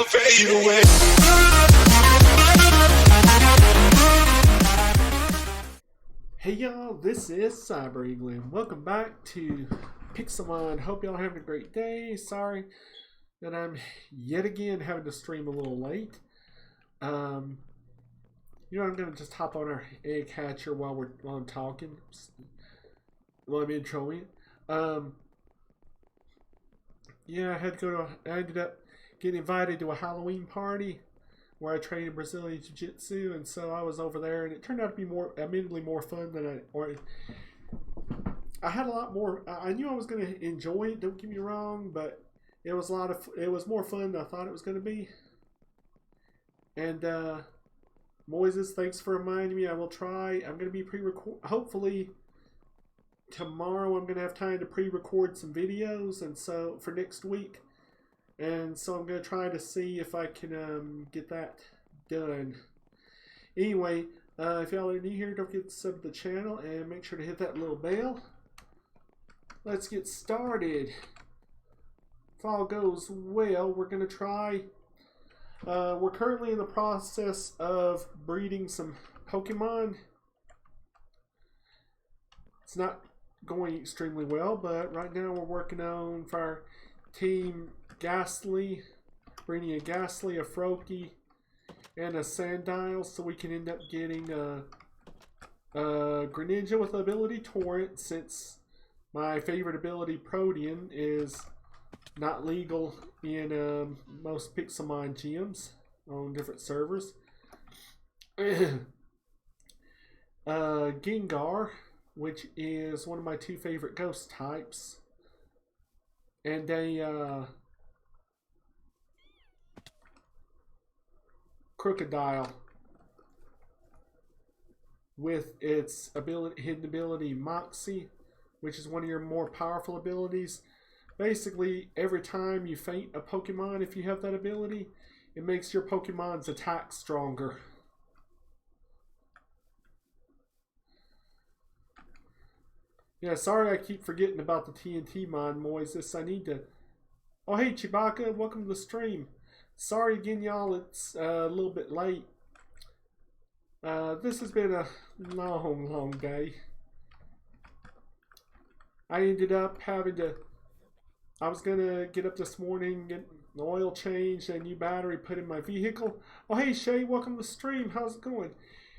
fade away. Hey y'all, this is Cyber Eagle and welcome back to Pixelmon. Hope y'all having a great day. Sorry that I'm yet again having to stream a little late. I'm gonna just hop on our egg hatcher while I'm talking. While I'm introing. I ended up getting invited to a Halloween party where I trained in Brazilian Jiu-Jitsu, and so I was over there, and it turned out to be admittedly more fun than I had a lot more. I knew I was going to enjoy it. Don't get me wrong, but it was more fun than I thought it was going to be. And Moises, thanks for reminding me. I will try. I'm going to be hopefully tomorrow. I'm going to have time to pre-record some videos, and so for next week. And so I'm going to try to see if I can get that done. Anyway, if y'all are new here, don't forget to sub to the channel and make sure to hit that little bell. Let's get started. If all goes well, we're going to try. We're currently in the process of breeding some Pokemon. It's not going extremely well, but right now we're working on for our team Ghastly, breeding a Ghastly, a Froakie, and a Sandile, so we can end up getting a Greninja with the ability Torrent, since my favorite ability Protean is not legal in most Pixelmon gyms on different servers. Gengar, which is one of my two favorite ghost types, and a Crocodile with its hidden ability Moxie, which is one of your more powerful abilities. Basically, every time you faint a Pokemon, if you have that ability, it makes your Pokemon's attack stronger. Yeah, sorry I keep forgetting about the TNT mod, Moises. I need to... Oh, hey, Chewbacca, welcome to the stream. Sorry again, y'all, it's a little bit late. This has been a long day. I ended up having to... I was going to get up this morning, get the oil changed, a new battery put in my vehicle. Oh, hey, Shay, welcome to the stream. How's it going?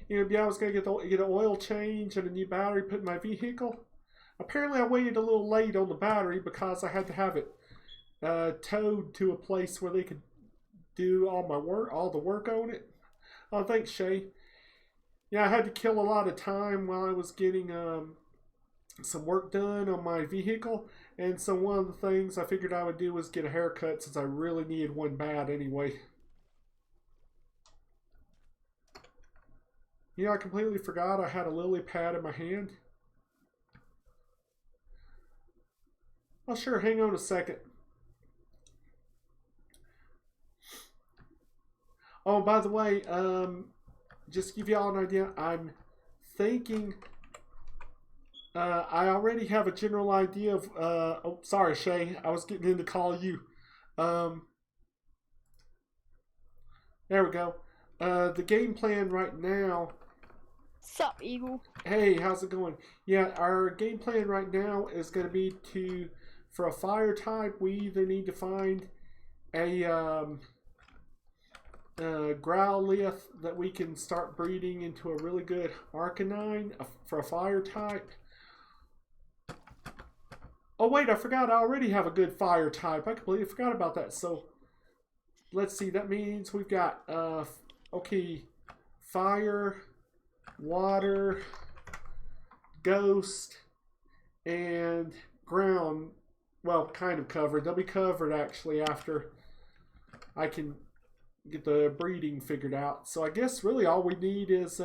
I was going to get an oil change and a new battery put in my vehicle. Apparently, I waited a little late on the battery because I had to have it towed to a place where they could do all the work on it. Oh, thanks, Shay. Yeah, I had to kill a lot of time while I was getting some work done on my vehicle, and so one of the things I figured I would do was get a haircut, since I really needed one bad anyway. I completely forgot I had a lily pad in my hand. Oh, sure, hang on a second. Oh, by the way, just to give y'all an idea, I'm thinking, I already have a general idea of, oh, sorry, Shay, I was getting in to call you. There we go. The game plan right now. Sup, Eagle? Hey, how's it going? Yeah, our game plan right now is going to be for a fire type, we either need to find a, Growlithe that we can start breeding into a really good Arcanine for a fire type. Oh wait, I forgot I already have a good fire type. I completely forgot about that. So let's see, that means we've got okay, fire, water, ghost, and ground. Well, kind of covered. They'll be covered actually after I can get the breeding figured out. So I guess really all we need is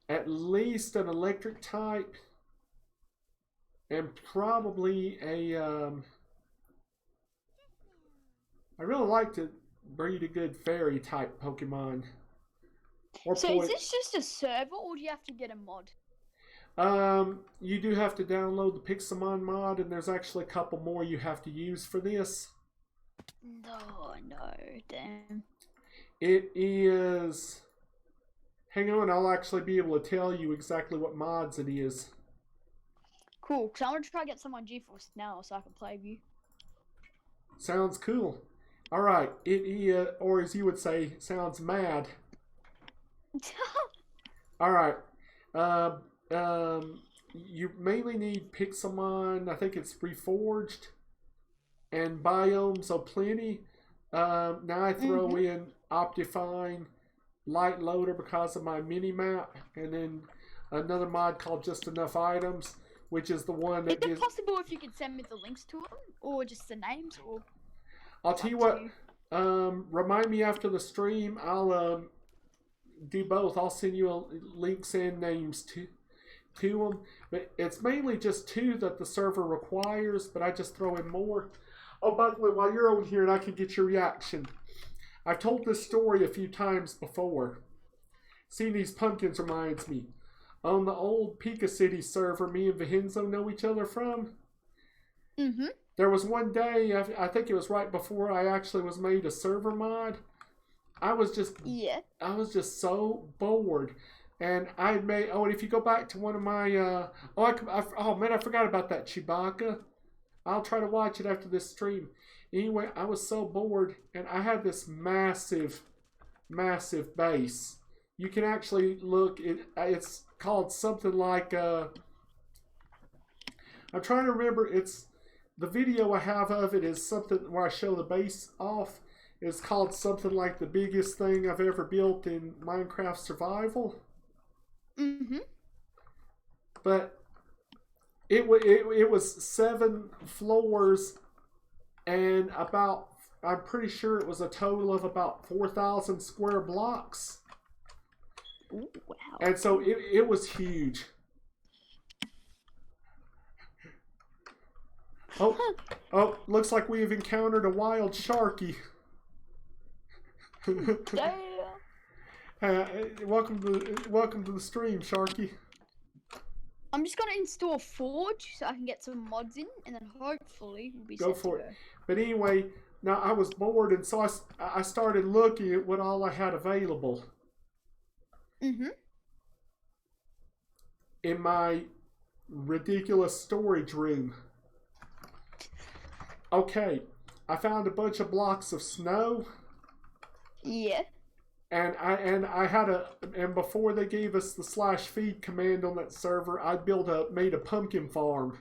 at least an electric type and probably a I really like to breed a good fairy type Pokemon. So is this just a server, or do you have to get a mod? You do have to download the Pixelmon mod, and there's actually a couple more you have to use for this. No, no, damn. It is... Hang on, I'll actually be able to tell you exactly what mods it is. Cool, because I want to try to get some on GeForce now so I can play with you. Sounds cool. Alright, it is, or as you would say, sounds mad. Alright. You mainly need Pixelmon, I think it's Reforged, and Biomes plenty. Now I throw in Optifine, Light Loader because of my mini map, and then another mod called Just Enough Items, which is the one that is it possible if you could send me the links to them, or just the names, or... I'll tell you what, remind me after the stream, I'll do both. I'll send you links and names to them. But it's mainly just 2 that the server requires, but I just throw in more. Oh, by the way, while you're on here and I can get your reaction, I've told this story a few times before. Seeing these pumpkins reminds me. On the old Pika City server me and Vihenzo know each other from, there was one day, I think it was right before I actually was made a server mod. I was just so bored. And I made, and if you go back to one of my, oh man, I forgot about that Chewbacca. I'll try to watch it after this stream. Anyway, I was so bored, and I had this massive base. You can actually look, it's called something like, I'm trying to remember, the video I have of it is something where I show the base off. It's called something like the biggest thing I've ever built in Minecraft Survival. But it was 7 floors and about, I'm pretty sure it was a total of about 4,000 square blocks. Ooh, wow. And so it was huge. Oh, looks like we have encountered a wild Sharky. Welcome to the stream, Sharky. I'm just gonna install Forge so I can get some mods in, and then hopefully we'll be go for it. But anyway, now I was bored, and so I started looking at what all I had available. In my ridiculous storage room. Okay, I found a bunch of blocks of snow. Yeah. And I had and before they gave us the /feed command on that server, I made a pumpkin farm.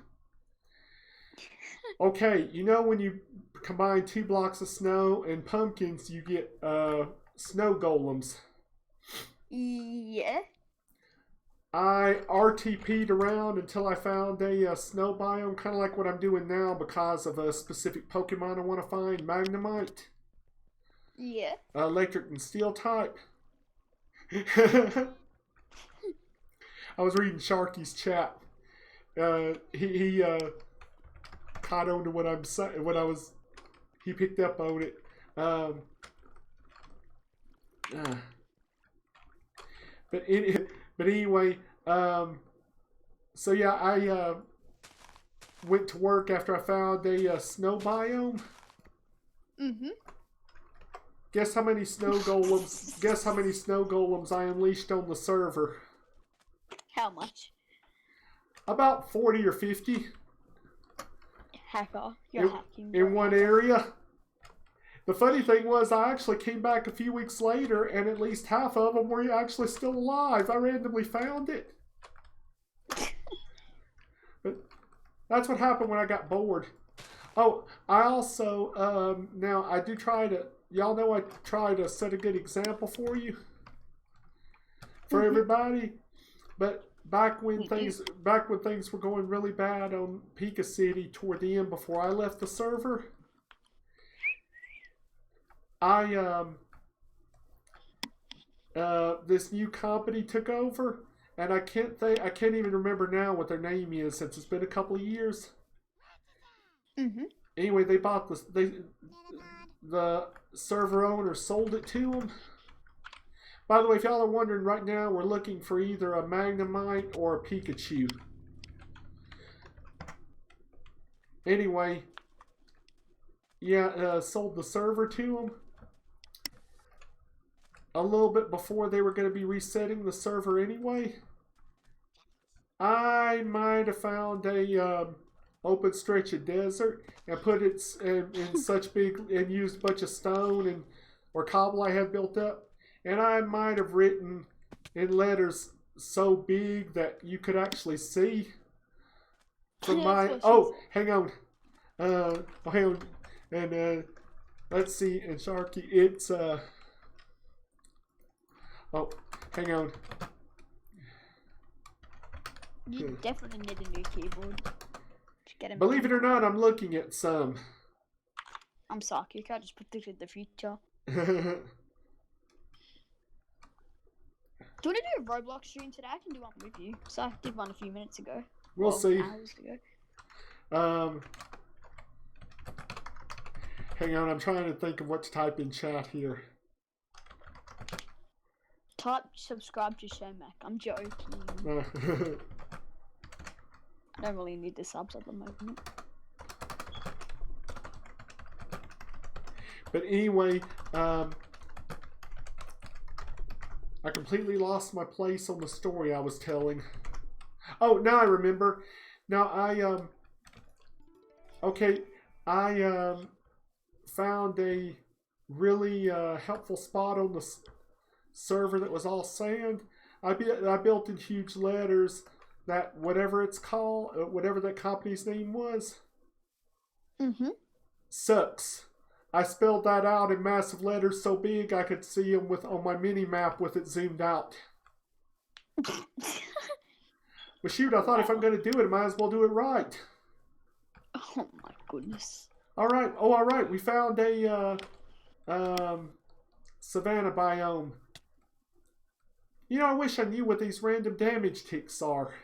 Okay, you know when you combine 2 blocks of snow and pumpkins, you get snow golems. Yeah. I RTP'd around until I found a snow biome, kind of like what I'm doing now because of a specific Pokemon I want to find, Magnemite. Yeah. Electric and steel type. I was reading Sharky's chat. He caught on to what I'm saying. He picked up on it. But anyway, so yeah, I went to work after I found a snow biome. Guess how many snow golems? Guess how many snow golems I unleashed on the server? How much? About 40 or 50. Hacker, you're hacking. In one area. The funny thing was, I actually came back a few weeks later, and at least half of them were actually still alive. I randomly found it. But that's what happened when I got bored. Oh, I also, now I do try to, y'all know I try to set a good example for you. For everybody. But back when things were going really bad on Pika City toward the end before I left the server, this new company took over, and I can't even remember now what their name is since it's been a couple of years. Anyway, they bought the server owner sold it to them. By the way, if y'all are wondering, right now we're looking for either a Magnemite or a Pikachu. Anyway, sold the server to them a little bit before they were going to be resetting the server anyway. I might have found a open stretch of desert and put it in such big and used a bunch of stone or cobble I had built up, and I might have written in letters so big that you could actually see from my. Oh, hang on. Hang on. And let's see. And Sharky, it's oh, hang on. You definitely need a new keyboard. Believe it or not, I'm looking at some. I'm psychic. I just predicted the future. Do you want to do a Roblox stream today? I can do one with you. So I did one a few minutes ago. We'll see. Hours ago. Hang on, I'm trying to think of what to type in chat here. Type subscribe to Show Mac. I'm joking. I don't really need the subs at the moment. But anyway, I completely lost my place on the story I was telling. Oh, now I remember. Now I found a really helpful spot on the server that was all sand. I built in huge letters that whatever it's called, whatever that company's name was, sucks. I spelled that out in massive letters so big I could see them on my mini map with it zoomed out. But shoot, I thought if I'm going to do it, I might as well do it right. Oh my goodness. All right. We found a savanna biome. You know, I wish I knew what these random damage ticks are.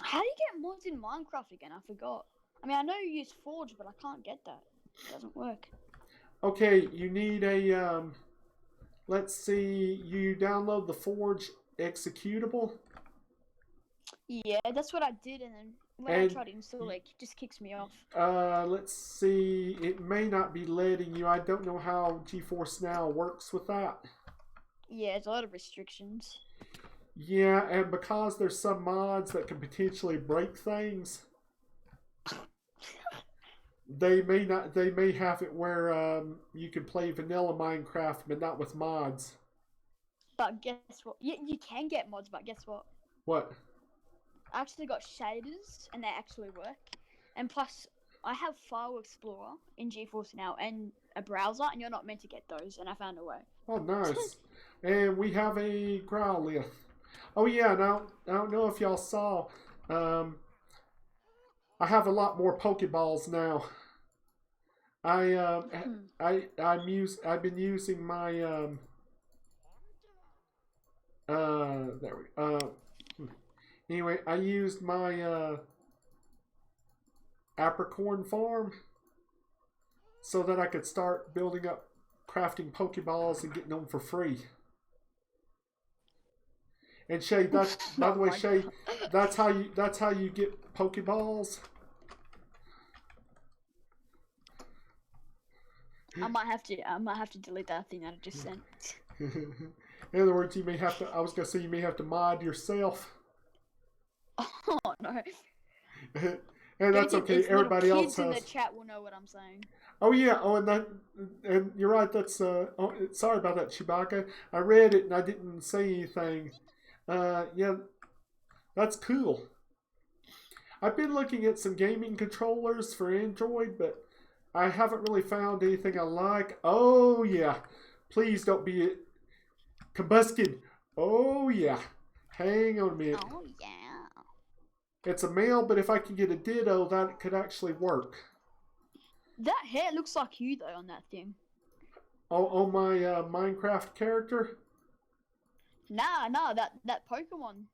How do you get mods in Minecraft again? I forgot. I mean, I know you use Forge, but I can't get that. It doesn't work. Okay, you need a, let's see, you download the Forge executable. Yeah, that's what I did, and then when I tried to install it just kicks me off. Let's see, it may not be letting you. I don't know how GeForce Now works with that. Yeah, there's a lot of restrictions. Yeah, and because there's some mods that can potentially break things, they may have it where you can play vanilla Minecraft, but not with mods. But guess what? You can get mods, but guess what? What? I actually got shaders, and they actually work. And plus, I have File Explorer in GeForce Now and a browser, and you're not meant to get those, and I found a way. Oh, nice. And we have a Growlithe. Oh, yeah, now, I don't know if y'all saw, I have a lot more Pokeballs now. I've been using my, anyway, I used my, Apricorn farm so that I could start building up crafting Pokeballs and getting them for free. And Shay, that's by the way, Shay, that's how you get Pokeballs. I might have to delete that thing that I just sent. In other words, you may have to. I was gonna say you may have to mod yourself. Oh no. And that's okay. Everybody else in has. the chat will know what I'm saying. Oh yeah. Oh, and you're right. That's sorry about that, Chewbacca. I read it and I didn't say anything. Yeah, that's cool. I've been looking at some gaming controllers for Android, but I haven't really found anything I like. Oh yeah, please don't be it. Combustion. Oh yeah. Hang on a minute. Oh yeah. It's a male, but if I can get a ditto, that could actually work. That hair looks like you though on that thing. Oh, on my Minecraft character? Nah, that Pokemon,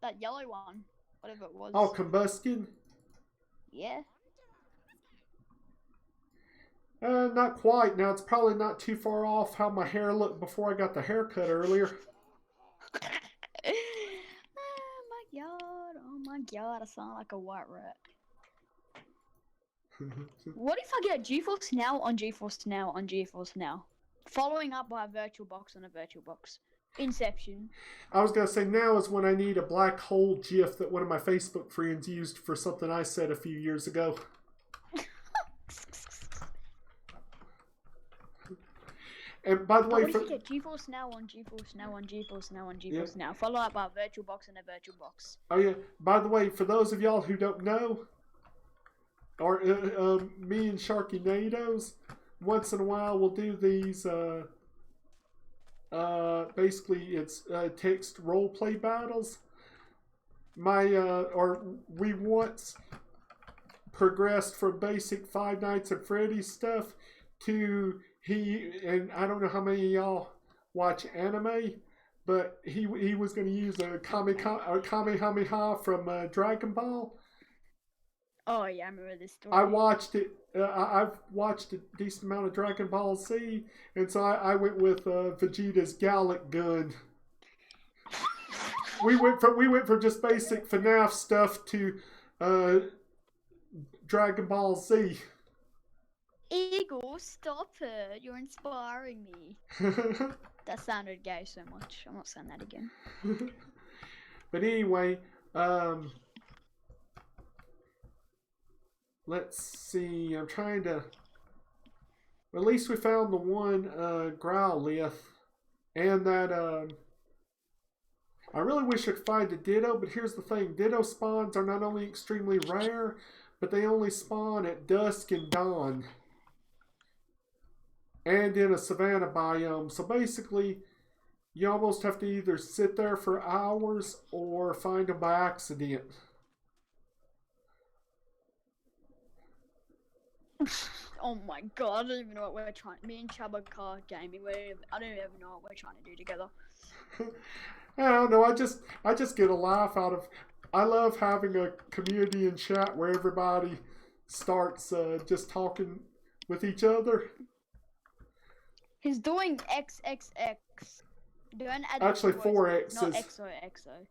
that yellow one, whatever it was. Oh, Combustion? Yeah. Not quite. Now, it's probably not too far off how my hair looked before I got the haircut earlier. Oh my god, I sound like a white rat. What if I get GeForce Now on GeForce Now on GeForce Now? Following up by a virtual box on a virtual box. Inception. I was going to say now is when I need a black hole gif that one of my Facebook friends used for something I said a few years ago. And by the way, what if you get GeForce Now on GeForce Now on GeForce Now on GeForce Now? Follow up by a virtual box and a virtual box. Oh yeah. By the way, for those of y'all who don't know, or me and Sharky Nados, once in a while we'll do these. Basically, it's text role play battles. We once progressed from basic Five Nights at Freddy's stuff to and I don't know how many of y'all watch anime, but he was going to use a Kamehameha from Dragon Ball. Oh yeah, I remember this story. I watched it. I've watched a decent amount of Dragon Ball Z, and so I went with Vegeta's Gallic Gun. we went from just basic FNAF stuff to Dragon Ball Z. Eagle, stop it! You're inspiring me. That sounded gay so much. I'm not saying that again. But anyway, let's see. I'm trying to. At least we found the one Growlithe, and that. I really wish I could find a Ditto, but here's the thing: Ditto spawns are not only extremely rare, but they only spawn at dusk and dawn, and in a savanna biome. So basically, you almost have to either sit there for hours or find them by accident. Oh my god, I don't even know what we're trying. Me and Chubba Car Gaming, I don't even know what we're trying to do together. I don't know. I just get a laugh out of. I love having a community and chat where everybody starts just talking with each other. He's doing XXX. Don't add actually 4 X's. Not XOXO.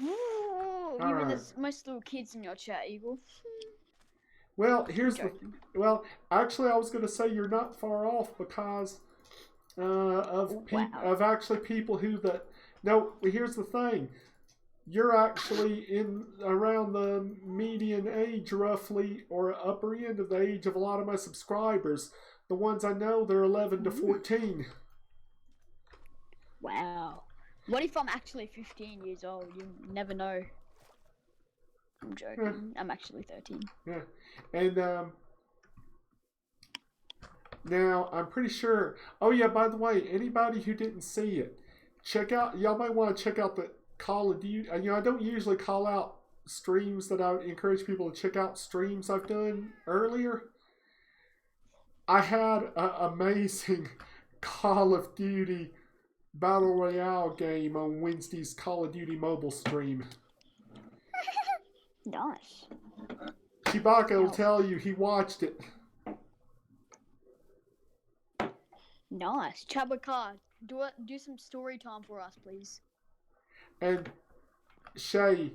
Ooh, even there's most little kids in your chat, Eagle. Well, actually, I was going to say you're not far off because of actually people who that. No, here's the thing. You're actually in around the median age, roughly, or upper end of the age of a lot of my subscribers. The ones I know, they're 11 to 14. Wow. What if I'm actually 15 years old? You never know. I'm joking. Yeah. I'm actually 13. Yeah. And now I'm pretty sure. Oh yeah, by the way, anybody who didn't see it, y'all might want to check out the Call of Duty. I don't usually call out streams that I encourage people to check out streams I've done earlier. I had an amazing Call of Duty Battle Royale game on Wednesday's Call of Duty mobile stream. Nice. Chewbacca will tell you he watched it. Nice. Chubba, do some story time for us, please. And Shay,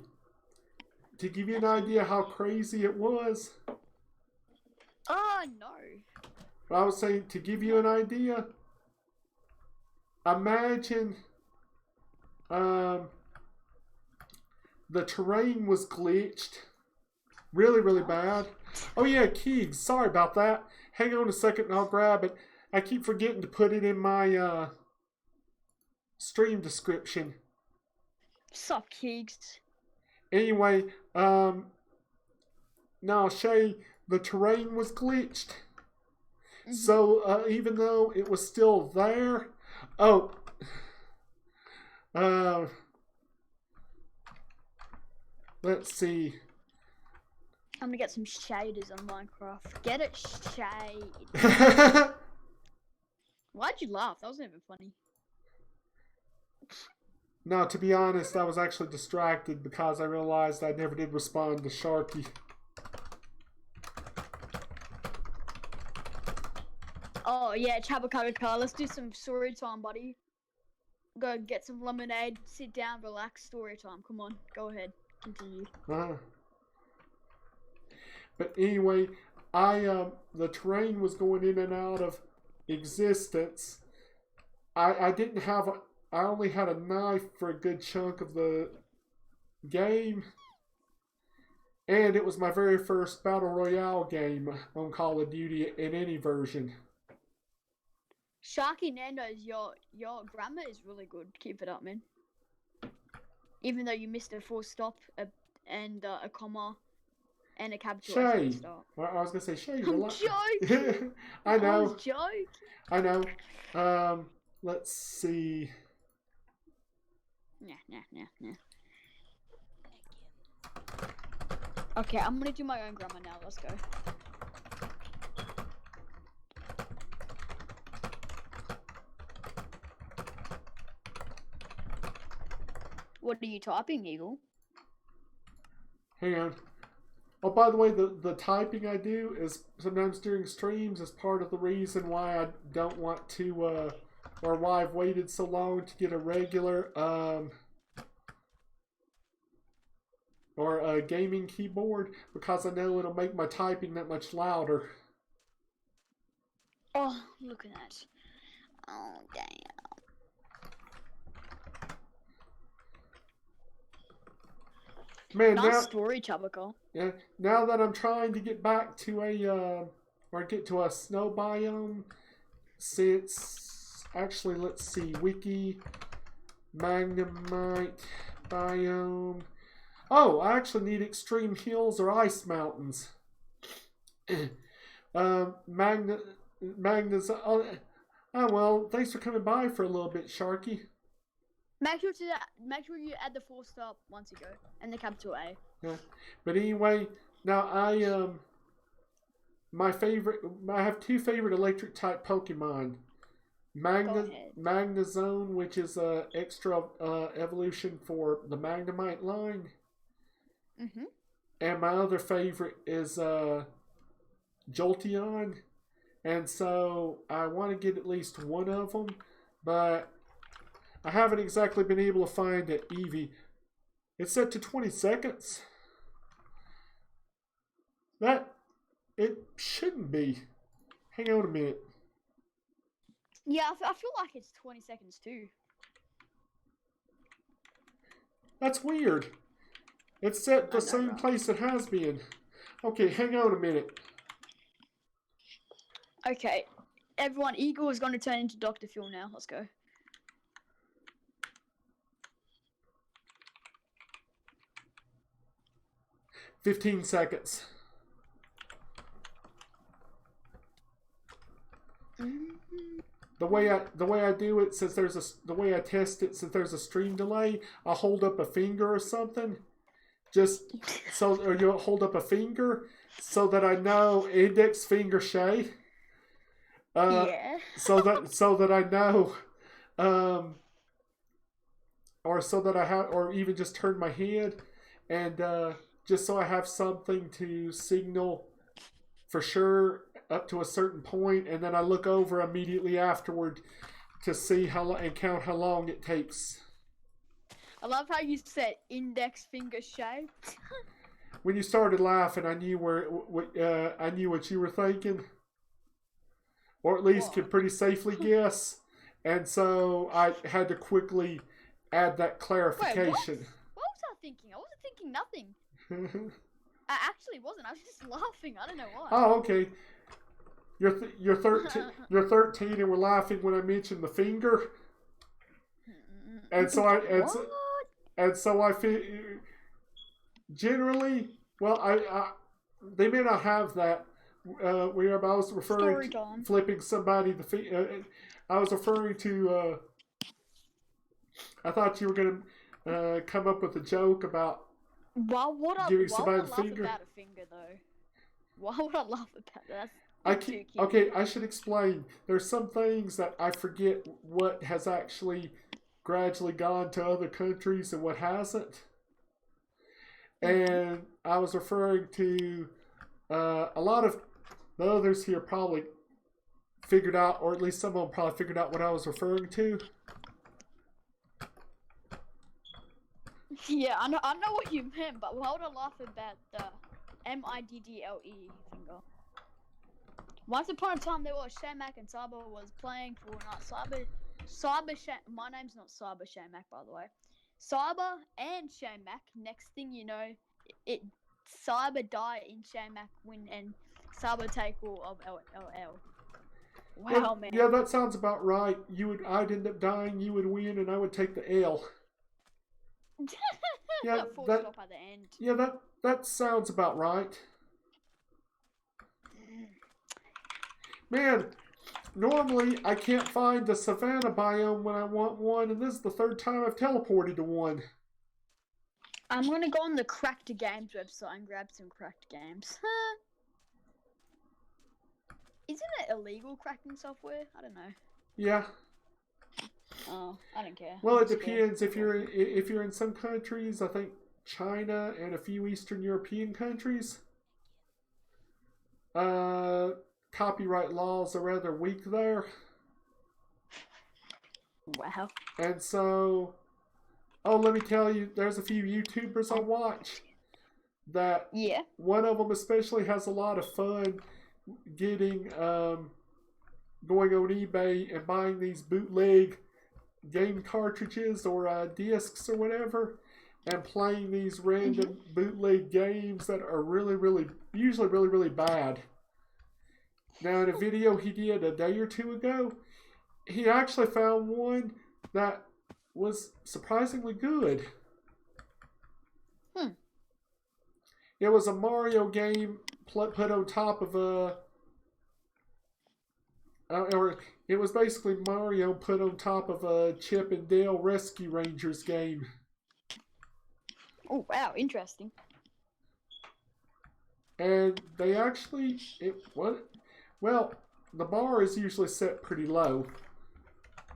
to give you an idea how crazy it was. Oh no. I was saying, to give you an idea, imagine the terrain was glitched. Really, really bad. Oh yeah, Keegs, sorry about that. Hang on a second and I'll grab it. I keep forgetting to put it in my stream description. Sup, Keegs? Anyway, no, Shay, the terrain was glitched. Mm-hmm. So, even though it was still there, let's see. I'm gonna get some shaders on Minecraft. Get it, shade. Why'd you laugh? That wasn't even funny. No, to be honest, I was actually distracted because I realized I never did respond to Sharky. Oh yeah, Chabakaka, let's do some story time, buddy. go get some lemonade, sit down, relax, story time. Come on, go ahead, continue. But anyway, the terrain was going in and out of existence. I didn't have I only had a knife for a good chunk of the game. And it was my very first Battle Royale game on Call of Duty in any version. Sharky Nando's, your grammar is really good. Keep it up, man. Even though you missed a full stop, and a comma, and a capital S at the start. I was gonna say Shay. I'm joking. I know. I was joking. I know. Let's see. Nah. Okay, I'm gonna do my own grammar now. Let's go. What are you typing, Eagle? Hang on. Oh, by the way, the typing I do is sometimes during streams is part of the reason why I don't want to, or why I've waited so long to get a regular, or a gaming keyboard, because I know it'll make my typing that much louder. Oh, look at that. Oh, damn. Man, nice story, Chabaco. Yeah, now that I'm trying to get back to or get to a snow biome, since, actually, let's see, Wiki, Magnemite biome. Oh, I actually need extreme hills or ice mountains. Magna's, oh, well, thanks for coming by for a little bit, Sharky. Make sure you add the full stop once you go, and the capital A. Yeah. But anyway, now I have two favorite electric type Pokemon. Magnezone, which is a extra evolution for the Magnemite line. Mm-hmm. And my other favorite is Jolteon. And so I want to get at least one of them, but I haven't exactly been able to find an Eevee. It's set to 20 seconds. It shouldn't be. Hang on a minute. Yeah, I feel like it's 20 seconds too. That's weird. It's set the same place it has been. Okay, hang on a minute. Okay, everyone, Eagle is going to turn into Dr. Phil now. Let's go. "15 seconds. The way I do it, since the way I test it, since there's a stream delay, I hold up a finger or something, or you hold up a finger so that I know index finger Shay. Yeah. so that I know, or so that I have, or even just turn my head, and just so I have something to signal for sure up to a certain point, and then I look over immediately afterward to see and count how long it takes. I love how you said index finger shaped. When you started laughing, I knew I knew what you were thinking, or at least could pretty safely guess, and so I had to quickly add that clarification. Wait, what was I thinking? I wasn't thinking nothing. I actually wasn't. I was just laughing. I don't know why. Oh, okay. You're 13. You're 13, and we're laughing when I mentioned the finger. And so I feel generally. Well, they may not have that. I was referring to flipping somebody the finger. I was referring to. I thought you were gonna come up with a joke about. Why would I laugh about a finger though? Why would I laugh about that? Okay, I should explain. There's some things that I forget what has actually gradually gone to other countries and what hasn't. And I was referring to a lot of the others here probably figured out, or at least some of them probably figured out what I was referring to. Yeah, I know what you meant, but why would I laugh about the MIDDLE finger? Once upon a time, there was Shamak and Saba was playing Fortnite. My name's not Saba Shamak, by the way. Saba and Shamak. Next thing you know, Saba die in Shamak win and Saba take all of LL. Wow, man. Yeah, that sounds about right. I'd end up dying, you would win, and I would take the L. Yeah, Full stop at the end. Yeah, that sounds about right. Man, normally I can't find the savannah biome when I want one, and this is the third time I've teleported to one. I'm gonna go on the Cracked Games website and grab some Cracked Games. Isn't it illegal cracking software? I don't know. Yeah. Oh, I don't care. Well, it depends. If you're in some countries, I think China and a few Eastern European countries, copyright laws are rather weak there. Wow. And so, let me tell you, there's a few YouTubers I watch that one of them especially has a lot of fun getting going on eBay and buying these bootleg game cartridges or discs or whatever, and playing these random bootleg games that are usually really bad. Now, in a video he did a day or two ago, he actually found one that was surprisingly good. It was a Mario game put on top of or it was basically Mario put on top of a Chip and Dale Rescue Rangers game. Oh, wow, interesting. And they actually, well, the bar is usually set pretty low,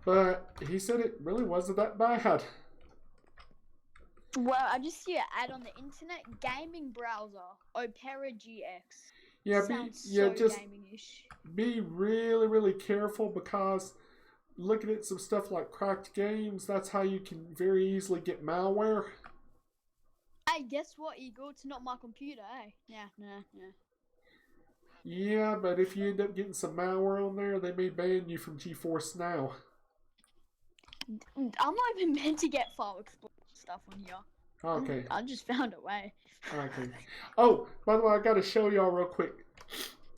but he said it really wasn't that bad. Well, I just see an ad on the internet, gaming browser, Opera GX. Yeah, just gaming-ish. Be really careful, because looking at some stuff like Cracked Games, that's how you can very easily get malware. Hey, guess what, Eagle? It's not my computer, eh? Yeah. Yeah, but if you end up getting some malware on there, they may ban you from GeForce Now. I'm not even meant to get file explorer stuff on here. Okay. I just found a way. Okay. Oh, by the way, I got to show y'all real quick.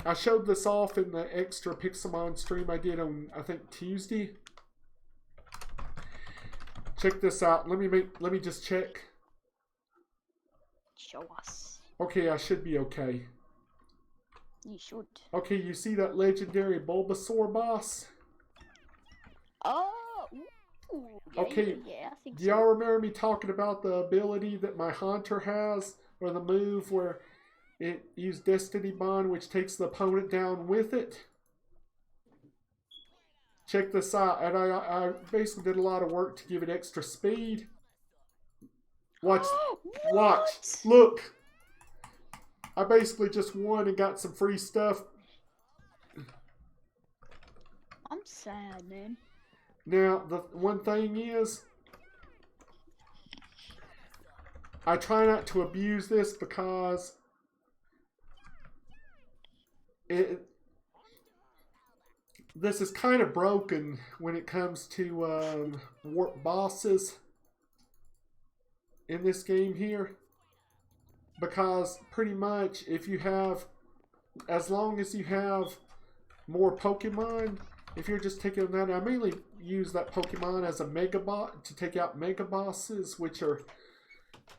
I showed this off in the extra Pixelmon stream I did on, I think, Tuesday. Check this out. Let me just check. Show us. Okay, I should be okay. You should. Okay, you see that legendary Bulbasaur boss? Oh. Ooh, yeah, okay. Yeah, I think do y'all remember me talking about the ability that my Haunter has, or the move where it used Destiny Bond, which takes the opponent down with it? Check this out. And I basically did a lot of work to give it extra speed. Watch. Look. I basically just won and got some free stuff. I'm sad, man. Now, the one thing is, I try not to abuse this, because this is kind of broken when it comes to warp bosses in this game here. Because pretty much, as long as you have more Pokemon, if you're just taking that, I mainly use that Pokemon as a Mega Bot to take out Mega Bosses, which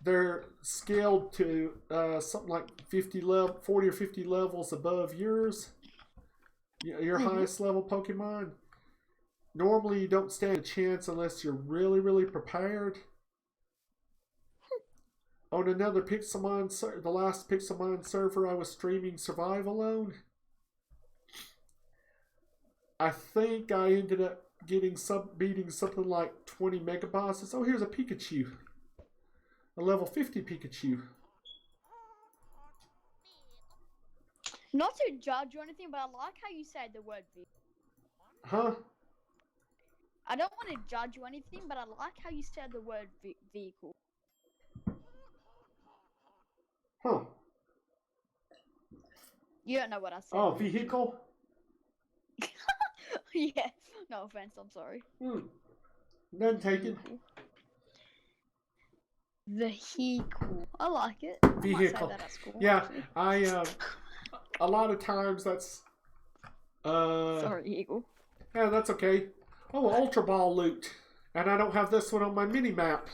they're scaled to something like 40 or 50 levels above yours. Your highest level Pokemon. Normally, you don't stand a chance unless you're really prepared. On another Pixelmon, the last Pixelmon server I was streaming Survival on, I think I ended up beating something like 20 Mega Bosses. Oh, here's a Pikachu. A level 50 Pikachu. Not to judge or anything, but I like how you said the word vehicle. Huh? I don't want to judge or anything, but I like how you said the word vehicle. Huh. You don't know what I said. Oh, vehicle? Yeah. No offense, I'm sorry. None taken. Vehicle. I like it. I might say Vehicle. that at school. Yeah, actually. a lot of times that's Sorry, Eagle. yeah, that's okay. Oh, Ultra Ball loot. And I don't have this one on my mini map.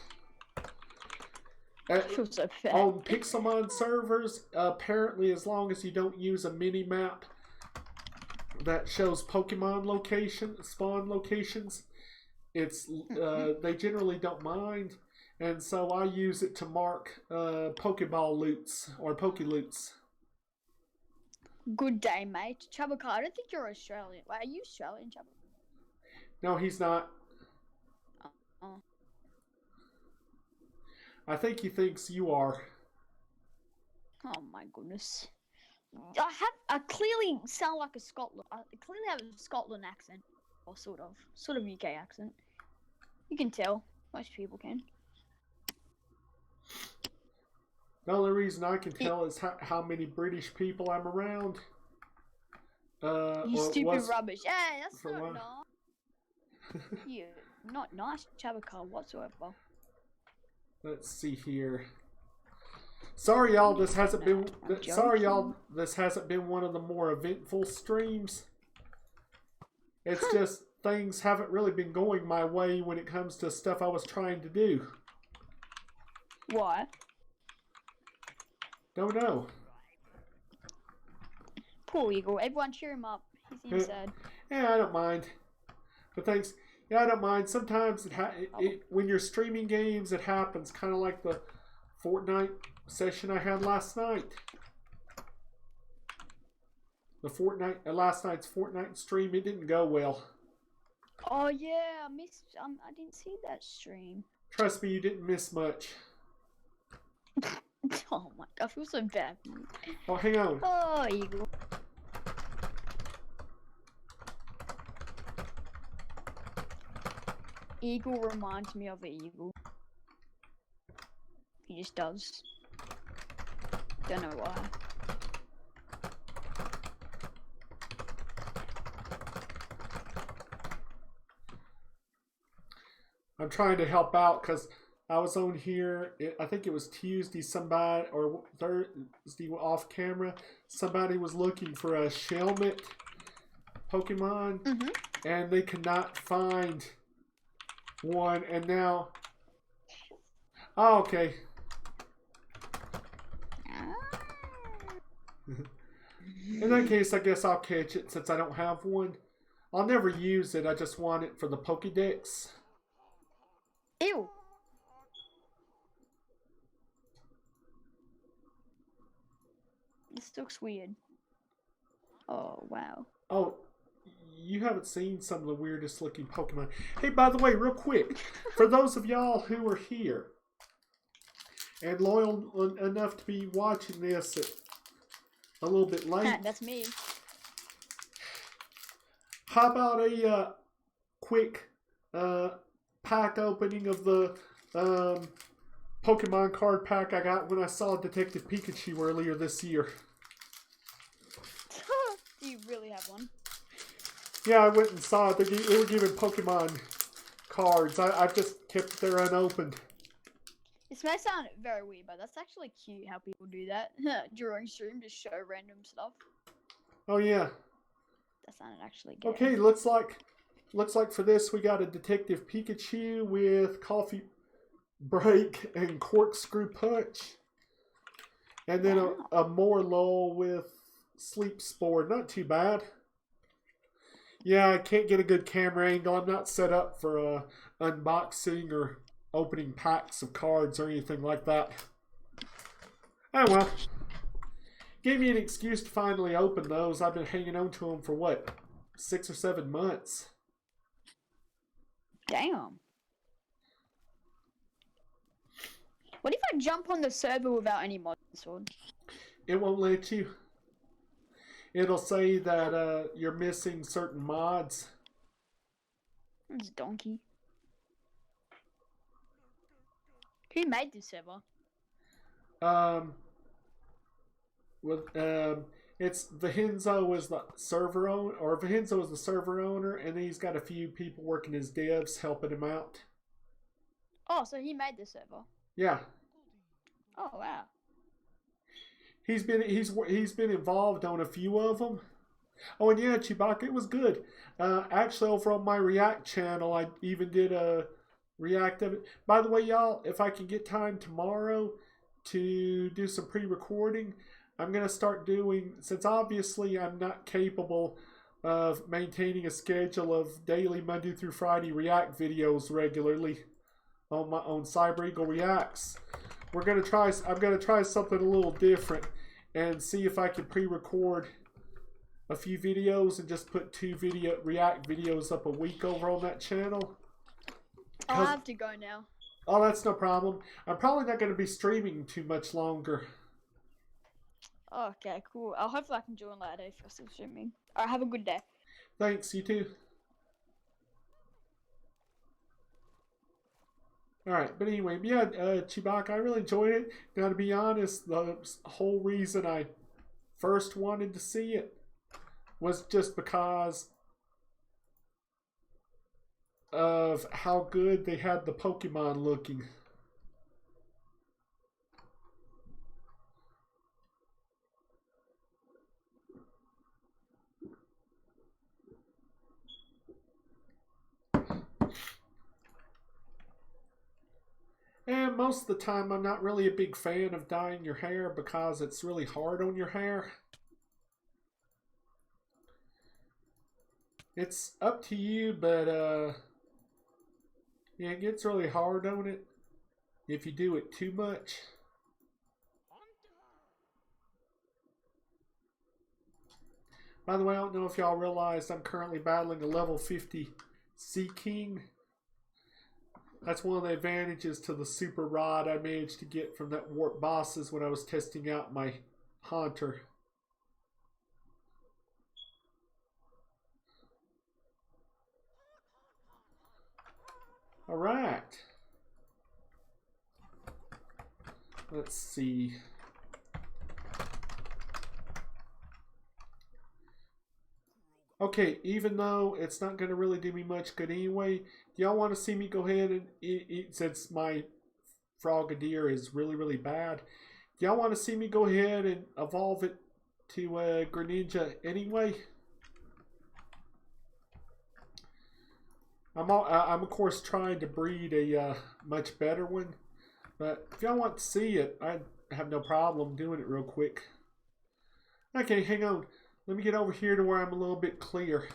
I feel so bad. On Pixelmon servers, apparently as long as you don't use a mini map that shows Pokemon spawn locations, it's they generally don't mind. And so I use it to mark Pokeball loots or Poke loots. Good day, mate. Chabaka, I don't think you're Australian. Wait, are you Australian, Chabaka? No, he's not. Oh. I think he thinks you are. Oh my goodness. I clearly sound like a Scotland. I clearly have a Scotland accent, or sort of UK accent. You can tell. Most people can. The only reason I can tell is how many British people I'm around. You stupid rubbish. Hey, that's not nice. You not nice, Chabaka whatsoever. Let's see here. Sorry, y'all. This hasn't been. Sorry, y'all. This hasn't been one of the more eventful streams. It's just things haven't really been going my way when it comes to stuff I was trying to do. Why? Don't know. Poor Eagle. Everyone cheer him up. He seems sad. Yeah, I don't mind. But thanks. Yeah, I don't mind. Sometimes when you're streaming games, it happens. Kind of like the Fortnite session I had last night. Last night's Fortnite stream, it didn't go well. Oh yeah, I missed. I didn't see that stream. Trust me, you didn't miss much. Oh my god, I feel so bad. Oh, hang on. Oh, Eagle. Eagle reminds me of an eagle. He just does. Don't know why. I'm trying to help out because I was on here, I think it was Tuesday, somebody, or Thursday off camera, somebody was looking for a Shelmet Pokemon, and they could not find one, and now, oh, okay. In that case, I guess I'll catch it since I don't have one. I'll never use it, I just want it for the Pokédex. Ew. This looks weird. Oh, wow. Oh, you haven't seen some of the weirdest looking Pokemon. Hey, by the way, real quick, for those of y'all who are here and loyal enough to be watching this a little bit late. That's me. How about a quick pack opening of the Pokemon card pack I got when I saw Detective Pikachu earlier this year? Do you really have one? Yeah, I went and saw it. They were giving Pokemon cards. I've just kept it there unopened. This may sound very weird, but that's actually cute how people do that during stream, just show random stuff. Oh yeah. That sounded actually good. Okay, looks like for this we got a Detective Pikachu with Coffee Break and Corkscrew Punch. And then a Morlul with Sleep Spore. Not too bad. Yeah, I can't get a good camera angle. I'm not set up for unboxing or opening packs of cards or anything like that. Oh well. Gave me an excuse to finally open those. I've been hanging on to them for what? 6 or 7 months. Damn. What if I jump on the server without any mods installed? It won't let you. It'll say that you're missing certain mods. It's donkey. Who made this server? with it's Vincenzo is the server owner, or Vincenzo is the server owner, and he's got a few people working as devs helping him out. Oh, so he made the server. Yeah. Oh wow. He's been involved on a few of them. Oh, and yeah, Chewbacca, it was good. Actually, over on my React channel, I even did a React of it. By the way, y'all, if I can get time tomorrow to do some pre-recording, I'm going to start doing, since obviously I'm not capable of maintaining a schedule of daily Monday through Friday React videos regularly on my own Cyber Eagle Reacts. I'm going to try something a little different and see if I can pre-record a few videos and just put 2 React videos up a week over on that channel. I'll have to go now. Oh, that's no problem. I'm probably not going to be streaming too much longer. Okay, cool. Hopefully I can join later if you're still streaming. Alright, have a good day. Thanks, you too. Alright, but anyway, yeah, Chewbacca, I really enjoyed it. Now, to be honest, the whole reason I first wanted to see it was just because of how good they had the Pokemon looking. And most of the time, I'm not really a big fan of dyeing your hair because it's really hard on your hair. It's up to you, but yeah, it gets really hard on it if you do it too much. By the way, I don't know if y'all realized I'm currently battling a level 50 Sea King. That's one of the advantages to the super rod I managed to get from that warp bosses when I was testing out my Haunter. All right. Let's see. Okay, even though it's not going to really do me much good anyway, do y'all want to see me go ahead and eat, since my Frogadier is really, really bad, do y'all want to see me go ahead and evolve it to Greninja anyway? I'm of course trying to breed a much better one, but if y'all want to see it, I have no problem doing it real quick. Okay, hang on. Let me get over here to where I'm a little bit clear.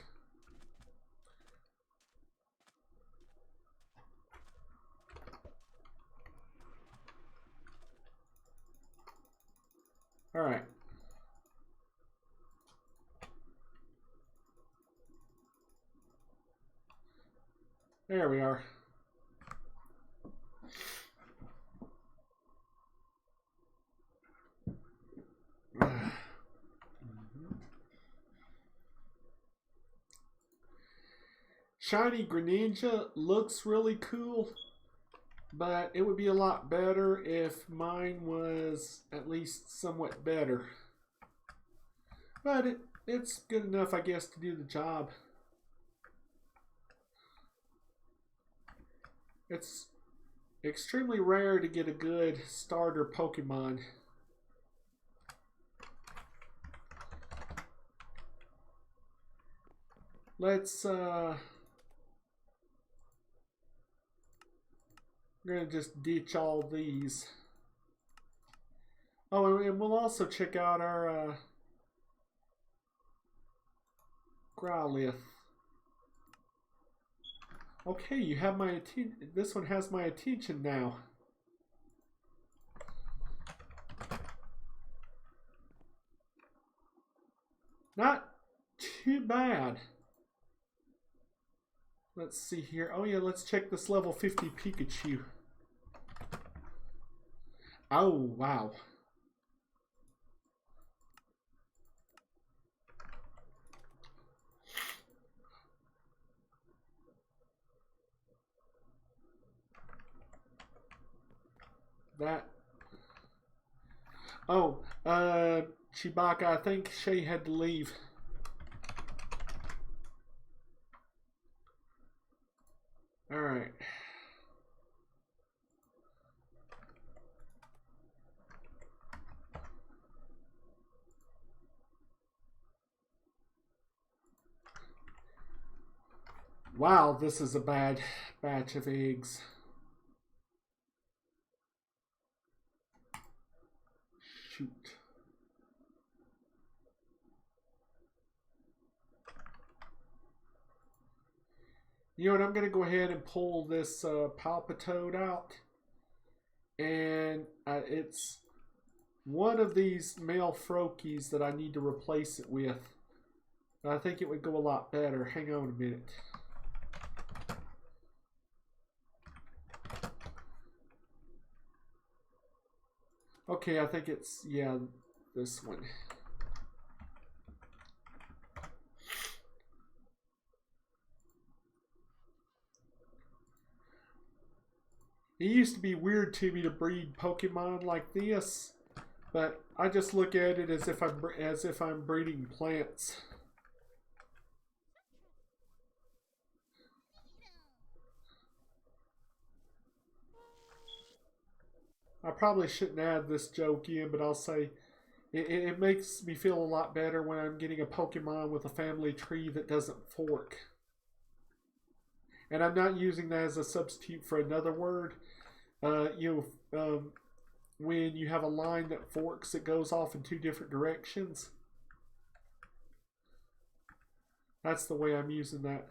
All right. There we are. Shiny Greninja looks really cool, but it would be a lot better if mine was at least somewhat better. But it's good enough, I guess, to do the job. It's extremely rare to get a good starter Pokemon. Let's we're going to just ditch all these. Oh, and we'll also check out our Growlithe. Okay, you have my attention. This one has my attention now. Not too bad. Let's see here. Oh yeah, let's check this level 50 Pikachu. Oh, wow. That. Oh, Chewbacca, I think Shay had to leave. Alright. Wow, this is a bad batch of eggs. Shoot. You know what, I'm going to go ahead and pull this Palpitoad out. And it's one of these male Froakies that I need to replace it with. I think it would go a lot better. Hang on a minute. Okay, I think it's, yeah, this one. It used to be weird to me to breed Pokemon like this, but I just look at it as if I'm breeding plants. I probably shouldn't add this joke in, but I'll say it makes me feel a lot better when I'm getting a Pokemon with a family tree that doesn't fork. And I'm not using that as a substitute for another word. When you have a line that forks, it goes off in two different directions. That's the way I'm using that.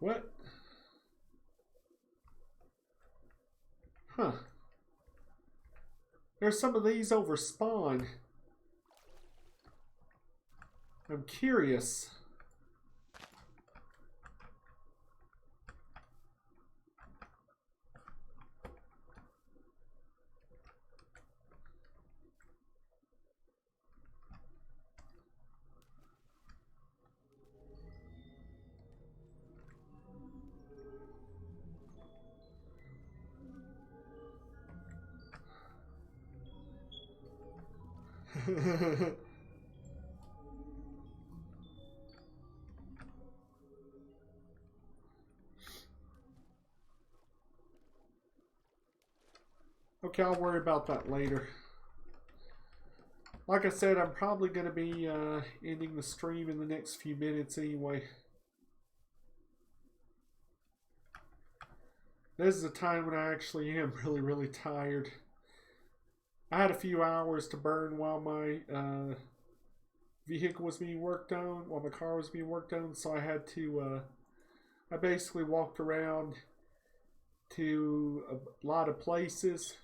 What? Huh. There's some of these over spawn. I'm curious. Okay, I'll worry about that later. Like I said, I'm probably going to be ending the stream in the next few minutes anyway. This is a time when I actually am really, really tired. I had a few hours to burn while my vehicle was being worked on, while my car was being worked on, so I had to, I basically walked around to a lot of places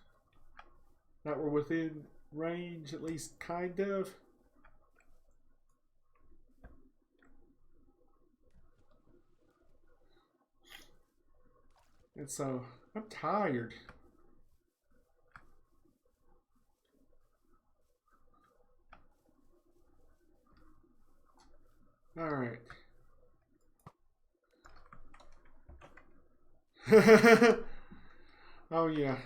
that were within range, at least kind of. And so, I'm tired. Alright. Oh yeah.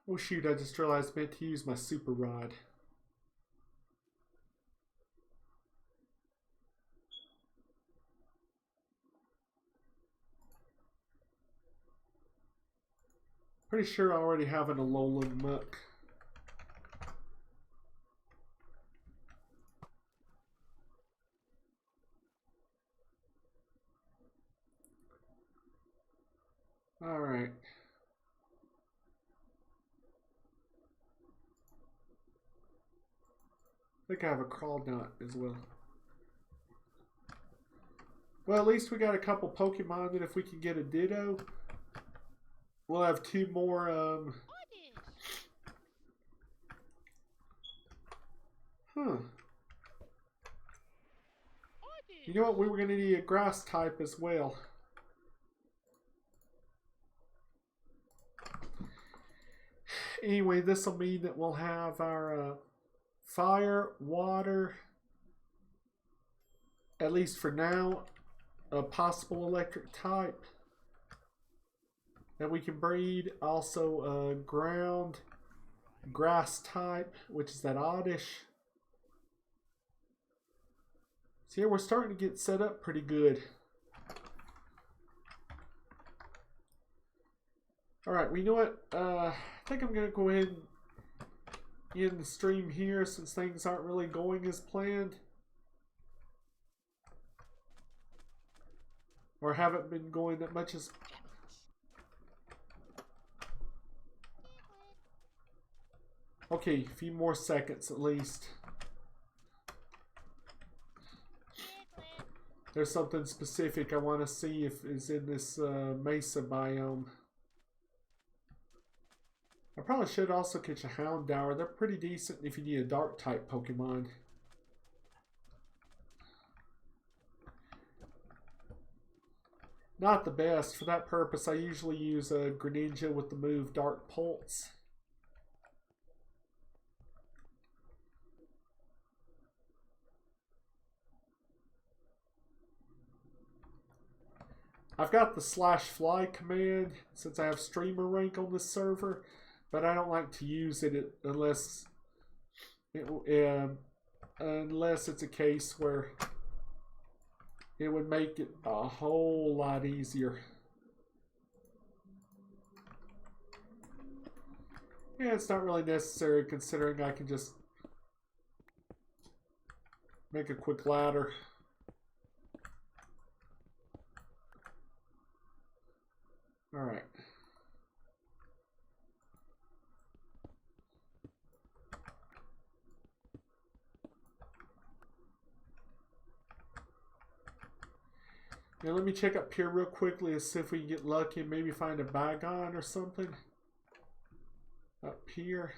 Oh shoot, I just realized I meant to use my super rod. Pretty sure I already have an Alolan Muck. Alright. I think I have a Crawdaunt as well. Well, at least we got a couple Pokemon that if we can get a Ditto, we'll have two more, Huh. You know what? We were going to need a Grass type as well. anyway, this will mean that we'll have our fire, water, at least for now, a possible electric type that we can breed. Also ground, grass type, which is that oddish. So yeah, we're starting to get set up pretty good. Alright, well, you know what? I think I'm going to go ahead and end the stream here since things aren't really going as planned. Or haven't been going that much as... Okay, a few more seconds at least. There's something specific I want to see if is in this mesa biome. I probably should also catch a Houndour. They're pretty decent if you need a dark type Pokemon. Not the best. For that purpose, I usually use a Greninja with the move Dark Pulse. I've got the /fly command since I have streamer rank on this server, but I don't like to use it unless it's a case where it would make it a whole lot easier. Yeah, it's not really necessary considering I can just make a quick ladder. All right. Now let me check up here real quickly and see if we can get lucky and maybe find a Bagon or something. Up here.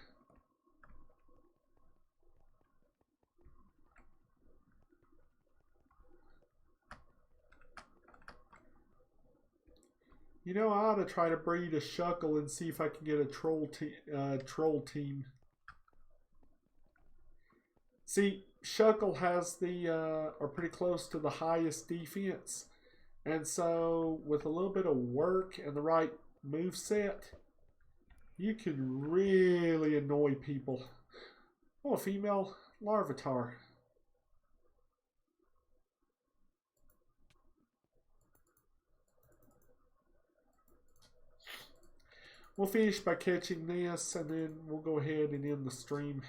You know, I ought to try to breed a Shuckle and see if I can get a troll team. See, Shuckle has the, or pretty close to the highest defense. And so, with a little bit of work and the right moveset, you could really annoy people. Oh, a female Larvitar. We'll finish by catching this, and then we'll go ahead and end the stream.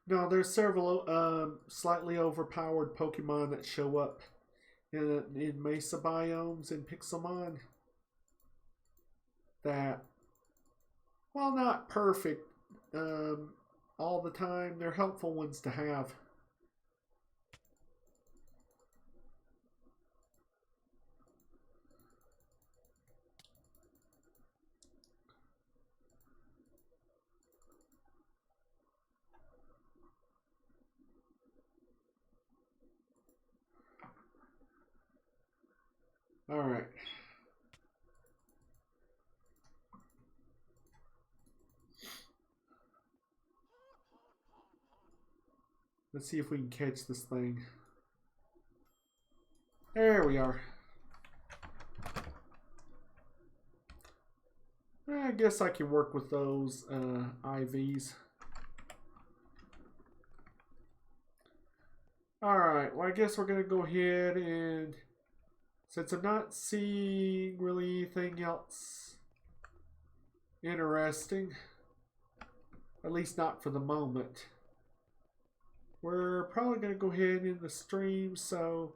No, there's several slightly overpowered Pokemon that show up in Mesa biomes in Pixelmon that, while not perfect all the time, they're helpful ones to have. All right. Let's see if we can catch this thing. There we are. I guess I can work with those IVs. Alright, well I guess we're going to go ahead and, since I'm not seeing really anything else interesting, at least not for the moment, we're probably going to go ahead and end the stream. So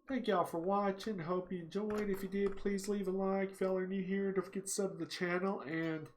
thank y'all for watching. Hope you enjoyed. If you did, please leave a like. If y'all are new here, don't forget to sub to the channel, and